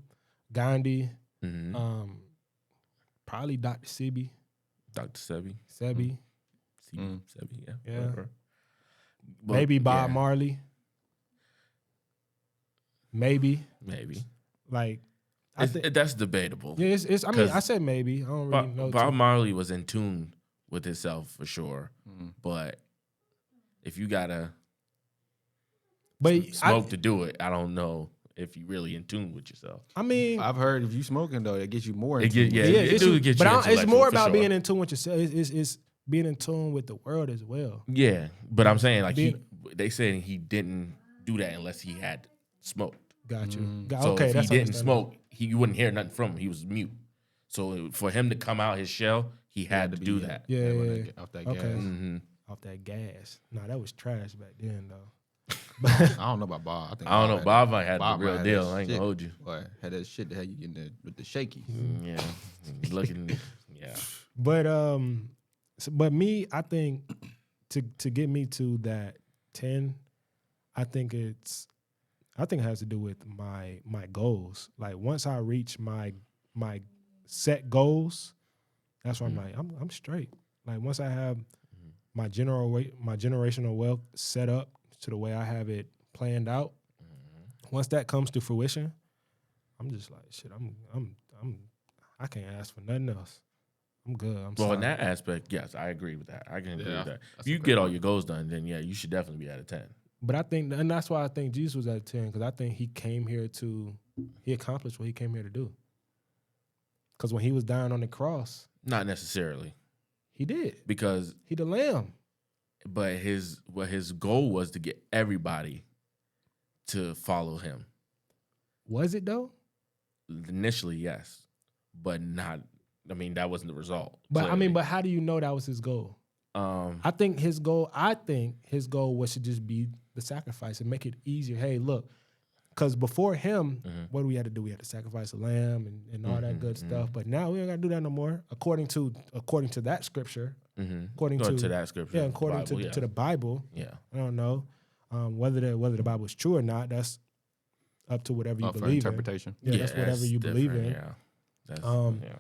Gandhi, Mm-hmm. probably Dr. Sebi, Dr. Sebi. Sebi, Sebi, yeah. Yeah. Whatever. But, maybe Bob yeah, Marley, maybe Maybe. like. I think That's debatable. yeah, it's. I mean, 'Cause I said maybe. I don't really know. Bob Marley was in tune with himself for sure. But if you gotta But smoke to do it, I don't know if you really in tune with yourself. I mean, I've heard if you smoking though, it gets you more into It get- it. yeah, it's, do get you but it's intellectual more for about sure. being in tune with yourself. It's being in tune with the world as well. Yeah, but I'm saying like Being- they said he didn't do that unless he had smoked. Got you. So Okay, if that's he didn't understandable. smoke, you wouldn't hear nothing from him. He was mute. So for him to come out his shell, he had to do that. Yeah, when yeah, they yeah. get off that Okay. gas. Off that gas. Nah, that was trash back then though. I don't know about Bob. I think I don't know. Bob might have the Bob real might have deal. that I ain't gonna shit. hold you. Boy, had that shit that had you getting with the shakies. Yeah, looking. Yeah, But me, I think to get me to that 10, I think it has to do with my goals. Like once I reach my set goals, that's where I'm like I'm straight. Like once I have my generational wealth set up to the way I have it planned out, once that comes to fruition, I'm just like shit. I can't ask for nothing else. I'm good. I'm well, solid. in that aspect, yes, I agree with that. I can agree Yeah, with that. If that's you a get great all point. your goals done, then yeah, you should definitely be at a 10. But I think, and that's why I think Jesus was at 10, because I think he accomplished what he came here to do. Because when he was dying on the cross, Not necessarily, he did. because He the lamb. but his goal was to get everybody to follow him. Was it though? Initially, yes, but not. I mean, that wasn't the result. But clearly. but how do you know that was his goal? I think his goal was to just be the sacrifice and make it easier. Hey, look, because before him, what do we had to do? We had to sacrifice a lamb and all that good stuff. But now we don't got to do that no more. According to that scripture, according to that scripture, yeah, according to the Bible. yeah. I don't know whether the Bible is true or not. That's up to whatever you For believe interpretation. in. Yeah, that's whatever you believe in. Yeah. That's, yeah.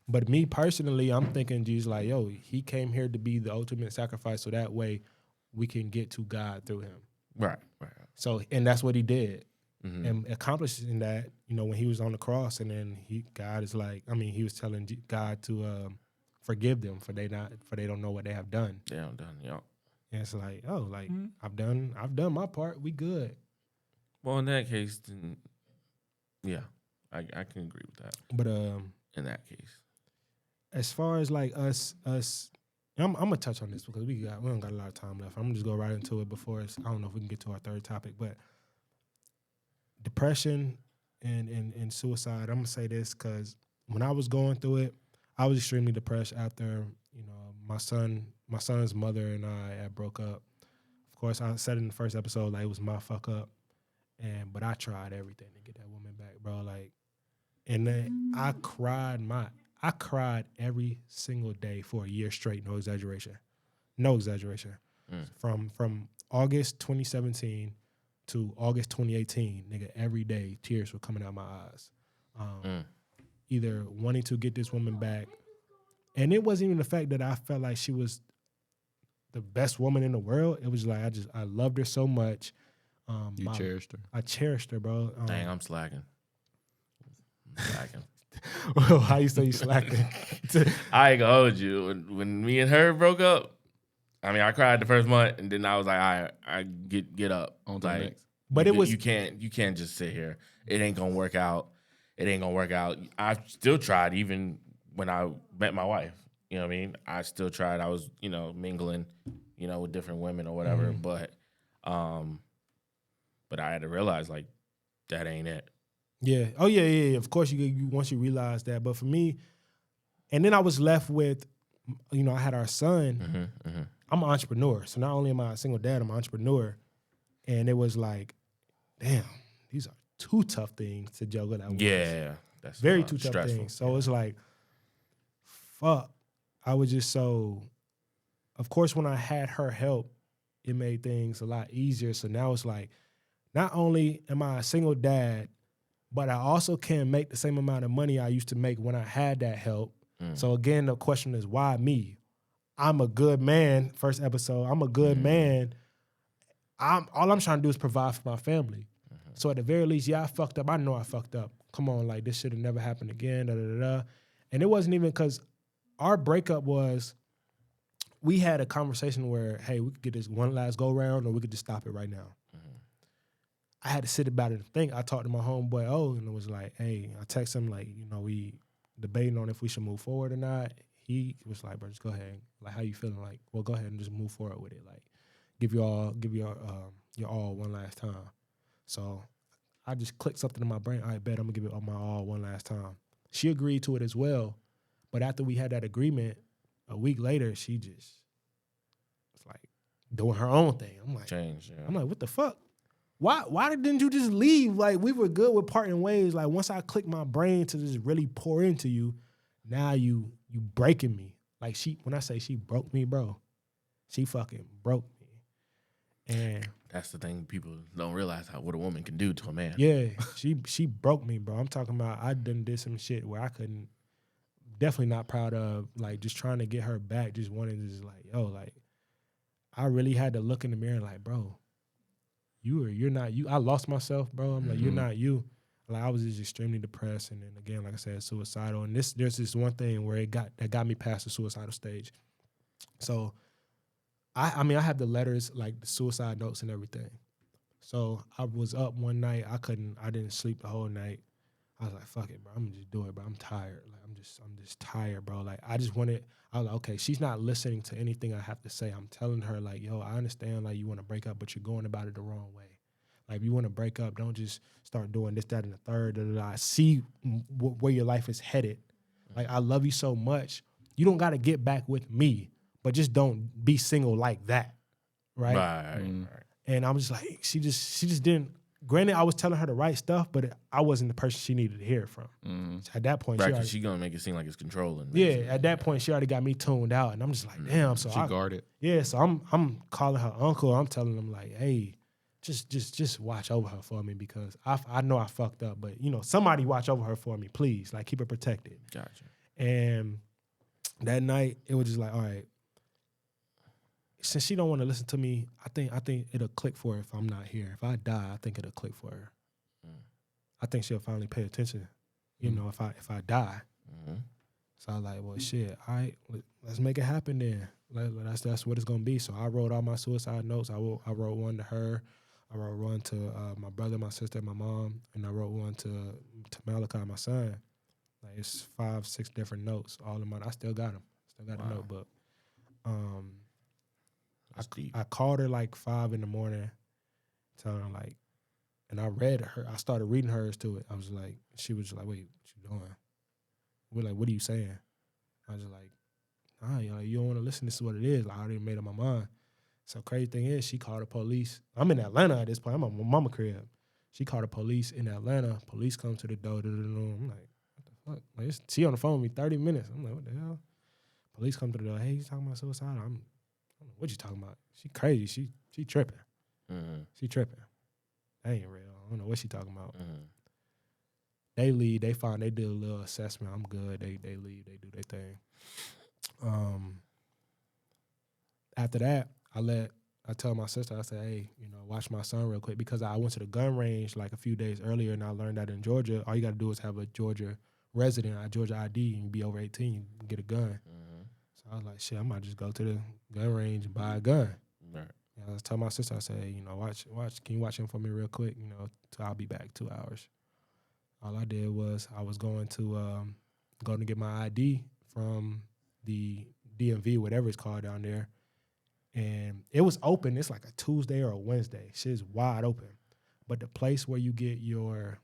But me personally, I'm thinking Jesus like, yo, he came here to be the ultimate sacrifice, so that way we can get to God through him. Right. So, and that's what he did. and accomplishing that, when he was on the cross, and then God is like, he was telling God to forgive them for they don't know what they have done. They have done, yeah. And it's like, I've done my part. We good. Well, in that case, then, yeah, I can agree with that. But in that case, as far as like us, I'm gonna touch on this because we don't got a lot of time left. I'm gonna just go right into it before I don't know if we can get to our third topic, but depression and suicide. I'm gonna say this because when I was going through it, I was extremely depressed after my son's mother and I had broke up. Of course, I said in the first episode like it was my fuck up, but I tried everything to get that woman back, bro. Like, and then I cried every single day for a year straight. No exaggeration. From August 2017 to August 2018, nigga, every day tears were coming out my eyes. Either wanting to get this woman back, and it wasn't even the fact that I felt like she was the best woman in the world. It was like I loved her so much. You cherished her. I cherished her, bro. Dang, I'm slacking. Well, how you say you slacking? I ain't gonna hold you. When me and her broke up, I cried the first month, and then I was like, all right, I get up. On to the next. But it was you can't just sit here. It ain't gonna work out. I still tried even when I met my wife. You know what I mean? I still tried. I was mingling, with different women or whatever. But I had to realize like that ain't it. Yeah. Oh yeah. Of course you once you realize that. But for me, and then I was left with, I had our son. I'm an entrepreneur, so not only am I a single dad, I'm an entrepreneur, and it was like, damn, these are two tough things to juggle at once. Yeah, that's very two tough stressful. things. So it's like, fuck. I was just so. Of course, when I had her help, it made things a lot easier. So now it's like, not only am I a single dad, but I also can make the same amount of money I used to make when I had that help. So again, the question is, why me? I'm a good man. First episode, I'm a good man. All I'm trying to do is provide for my family. So at the very least, I fucked up. I know I fucked up. Come on, like this should have never happened again. And it wasn't even because our breakup was, we had a conversation where, hey, we could get this one last go round, or we could just stop it right now. I had to sit about it and think. I talked to my homeboy, and it was like, hey, I text him like, we debating on if we should move forward or not. He was like, bro, just go ahead. Like, how you feeling? Like, well, go ahead and just move forward with it. Like, give your all one last time. So I just clicked something in my brain. I bet I'm gonna give it my all one last time. She agreed to it as well. But after we had that agreement, a week later, she just was like doing her own thing. I'm like, change. Yeah. I'm like, what the fuck? Why didn't you just leave? Like, we were good with parting ways. Like, once I clicked my brain to just really pour into you, now you breaking me. Like, when I say she broke me, bro, she fucking broke me. And that's the thing people don't realize what a woman can do to a man. Yeah, she broke me, bro. I'm talking about I did some shit where I couldn't, definitely not proud of, like, just trying to get her back, just wanting to just like, like, I really had to look in the mirror like, bro, you're not you. I lost myself, bro. I'm like, you're not you. Like, I was just extremely depressed, and then again, like I said, suicidal. And there's this one thing where that got me past the suicidal stage. So, I have the letters, like the suicide notes and everything. So I was up one night. I didn't sleep the whole night. I was like, fuck it, bro. I'm gonna just do it, bro. I'm tired. Like, I'm just tired, bro. Like, I was like, okay, she's not listening to anything I have to say. I'm telling her, like, yo, I understand, like, you want to break up, but you're going about it the wrong way. Like, if you want to break up, don't just start doing this, that, and the third. I see where your life is headed. Like, I love you so much. You don't got to get back with me, but just don't be single like that, right? Right. And I was just like, she just didn't. Granted, I was telling her the right stuff, but I wasn't the person she needed to hear it from. At that point, right, she's gonna make it seem like it's controlling. Yeah, at that point, she already got me tuned out, and I'm just like, damn. So she guarded. Yeah, so I'm calling her uncle. I'm telling him like, hey, just watch over her for me, because I know I fucked up, but somebody watch over her for me, please. Like, keep her protected. Gotcha. And that night, it was just like, all right, since she don't want to listen to me, I think it'll click for her if I'm not here. If I die, I think it'll click for her. I think she'll finally pay attention, you know, if I die. Mm-hmm. So I was like, well, shit, all right, let's make it happen then. That's what it's gonna be. So I wrote all my suicide notes. I wrote one to her. I wrote one to my brother, my sister, my mom, and I wrote one to Malachi, my son. Like it's 5-6 different notes, all of mine. I still got them. Still got the notebook. I called her like 5 in the morning, telling her like, and I read her. I started reading hers to it. I was like, she was like, wait, what you doing? We're like, what are you saying? I was like, nah, you don't want to listen. This is what it is. Like, I already made up my mind. So crazy thing is, she called the police. I'm in Atlanta at this point. I'm at my mama crib. She called the police in Atlanta. Police come to the door. I'm like, what the fuck? Like, she on the phone with me 30 minutes. I'm like, what the hell? Police come to the door. Hey, you talking about suicide? I don't know what you talking about. She crazy. She tripping. Mm-hmm. She tripping. That ain't real. I don't know what she talking about. Mm-hmm. They leave. They did a little assessment. I'm good. They leave. They do their thing. After that, I tell my sister, I said, hey, watch my son real quick, because I went to the gun range like a few days earlier, and I learned that in Georgia, all you got to do is have a Georgia resident, a Georgia ID, and be over 18, you can get a gun. Mm-hmm. So I was like, shit, I might just go to the gun range and buy a gun. Right. And I was telling my sister, I said, hey, watch, can you watch him for me real quick? So I'll be back 2 hours. All I did was I was going to get my ID from the DMV, whatever it's called down there. And it was open. It's like a Tuesday or a Wednesday. Shit's wide open. But the place where you get your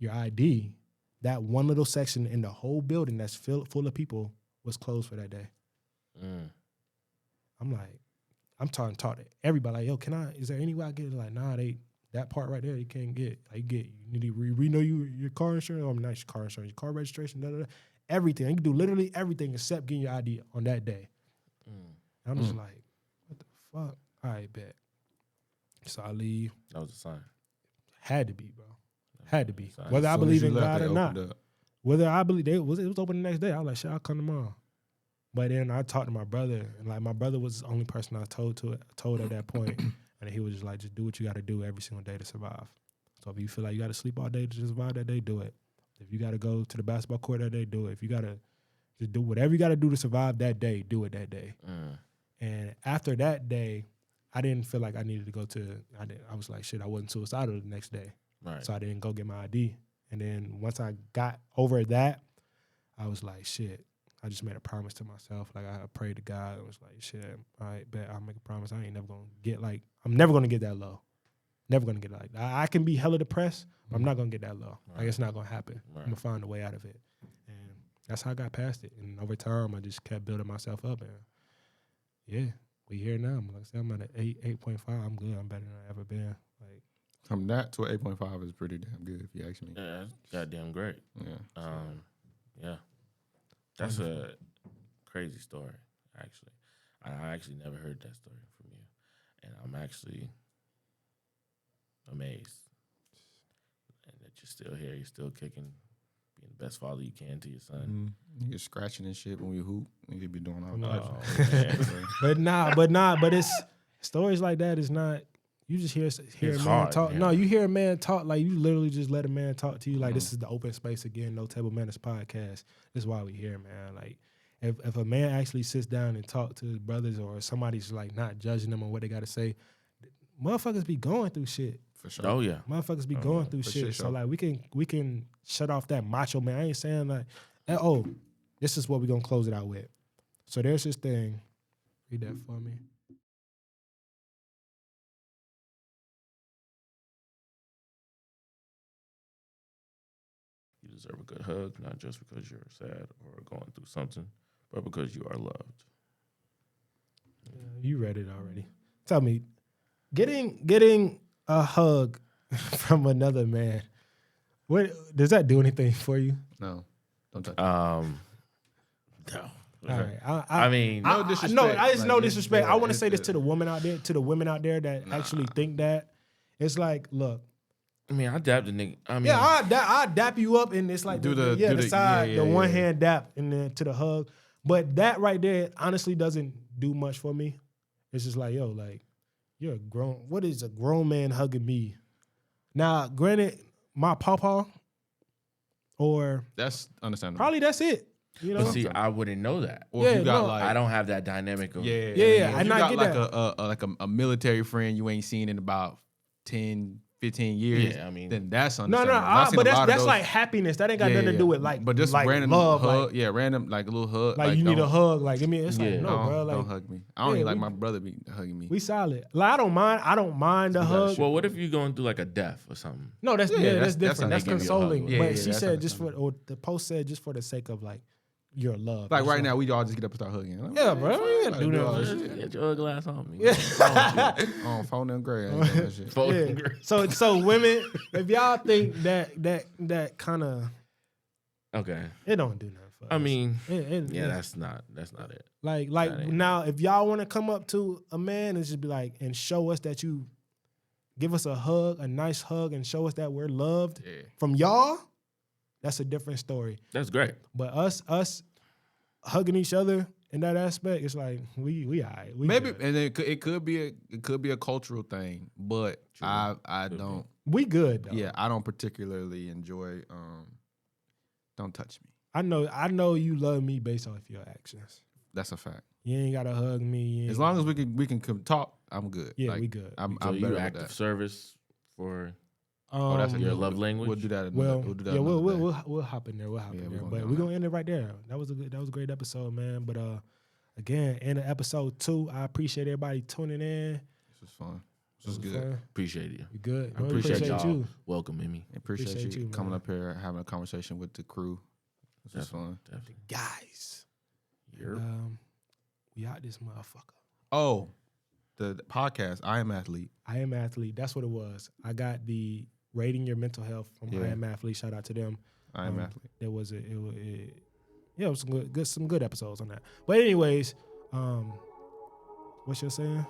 ID, that one little section in the whole building that's full of people was closed for that day. Mm. I'm like, I'm talking to everybody. Like, yo, is there any way I get it? Like, nah, that part right there you can't get. Like, you need to renew your car insurance. Not your car insurance, your car registration, da da da. Everything. You can do literally everything except getting your ID on that day. Mm. And I'm just like, what the fuck? All right, bet. So I leave. That was a sign. Had to be, bro. Had to be. Sign. Whether I believe in God or not. Up. Whether I believe it was open the next day. I was like, shit, I'll come tomorrow. But then I talked to my brother, and like my brother was the only person I told at that point. And he was just like, just do what you got to do every single day to survive. So if you feel like you got to sleep all day to survive that day, do it. If you got to go to the basketball court that day, do it. If you got to just do whatever you got to do to survive that day, do it that day. Mm. And after that day, I didn't feel like I needed to go I was like, shit, I wasn't suicidal the next day. Right. So I didn't go get my ID. And then once I got over that, I was like, shit, I just made a promise to myself. Like, I prayed to God. I was like, shit, all right, bet I'll make a promise. I ain't never going to get I'm never going to get that low. Never going to get like that. I can be hella depressed, but I'm not going to get that low. Right. Like, it's not going to happen. Right. I'm going to find a way out of it. And that's how I got past it. And over time, I just kept building myself up. And yeah, we here now. Like I said, I'm at an 8.5. I'm good. I'm better than I've ever been. Like, from that to an 8.5 is pretty damn good, if you ask me. Yeah, that's goddamn great. Yeah. Yeah. That's a crazy story, actually. I actually never heard that story from you. And I'm actually amazed. And that you're still here, you're still kicking, being the best father you can to your son. You're scratching and shit when we hoop, and you be doing all that. But it's stories like that is not. You just hear a man hard, talk. man. No, you hear a man talk like you literally just let a man talk to you. Like, this is the open space again. No Table Manners podcast. This is why we here, man. Like, if a man actually sits down and talk to his brothers, or somebody's like not judging them on what they got to say, motherfuckers be going through shit. For sure. Oh yeah, motherfuckers be going through shit. Sure. So like we can shut off that macho man. I ain't saying like, this is what we gonna close it out with. So there's this thing. Read that for me. you deserve a good hug, not just because you're sad or going through something, but because you are loved. You read it already. Tell me, getting a hug from another man, what does that do anything for you? No, don't touch No. All right. I mean, no disrespect. No, it's Like, no disrespect. yeah, I want to it's say this the- to the women out there that actually think that. It's like, look. I mean, I dapped the nigga. I mean, Yeah, I dap you up, and it's like the side, the one hand dap, and then to the hug. But that right there honestly doesn't do much for me. It's just like, yo, like, you're a grown. What is a grown man hugging me? Now, granted, my pawpaw, or That's understandable. probably that's it. You know, But see, I wouldn't know that. Or if you got I don't have that dynamic of yeah. Yeah, If I you not got get like a military friend you ain't seen in about 10, 15 years. Yeah, I mean, then that's no, understandable. I've seen but a lot of that's those- like happiness. That ain't got nothing to do with like, but just like random love, hug, like, random like a little hug. like you need a hug. Like, give me. It's like Yeah. no, don't, bro. Like don't hug me. I don't yeah, even like we- my brother be hugging me. we solid. Like I don't mind the hug. well, what if you're going through like a death or something? No, that's Yeah, that's that's different. That's how they give you a hug. consoling. Yeah, but yeah, she that's said just understandable. or the post said just for the sake of like your love. Like It's right now, we all just get up and start hugging. Like, Yeah, bro. We ain't like, do that all shit. this shit. Get your glass on me. Yeah. On phone and gray. I ain't doing that shit. Phone Yeah. and gray. So women, if y'all think that kind of Okay. it don't do nothing for us. I mean, It- yeah, that's not it. like that ain't now if y'all want to come up to a man and just be like and show us that you give us a nice hug and show us that we're loved Yeah. from y'all, that's a different story. That's great. But us hugging each other in that aspect, it's like we all right. We Maybe, good. and it could be a cultural thing, but True. I Could don't. We good though. Yeah, I don't particularly enjoy. Don't touch me. I know you love me based off your actions. That's a fact. You ain't gotta hug me. You ain't As long as we can talk, I'm good. Yeah, Like, we good. I'm So better you with active that. service for That's a your good- love language? We'll do that. Well, We'll do that. yeah, another day. we'll hop in there. We'll hop Yeah, in we there. gonna But get we're on gonna end it right there. That was a great episode, man. But again, end of episode 2. I appreciate everybody tuning in. This was fun. This was good. Fun. Appreciate you. You good? I We appreciate y'all you. welcoming me. Appreciate you you, coming man. up here, having a conversation with the crew. This was fun. Definitely. Guys. You're We out this motherfucker. Oh, the podcast. I Am Athlete. I Am Athlete. That's what it was. I got the rating your mental health from Yeah. I Am Athlete. Shout out to them. I Am Athlete. It was some good episodes on that. But anyways, what's your saying?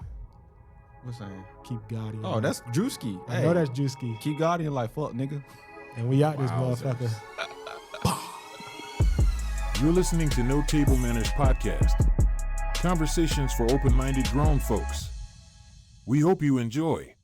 What's saying? Keep God in your Oh, life. that's Drewski. I know that's Juicy. Keep God in your life, fuck nigga. And we out this Wowzers. motherfucker. You're listening to No Table Manners Podcast. Conversations for open-minded grown folks. We hope you enjoy.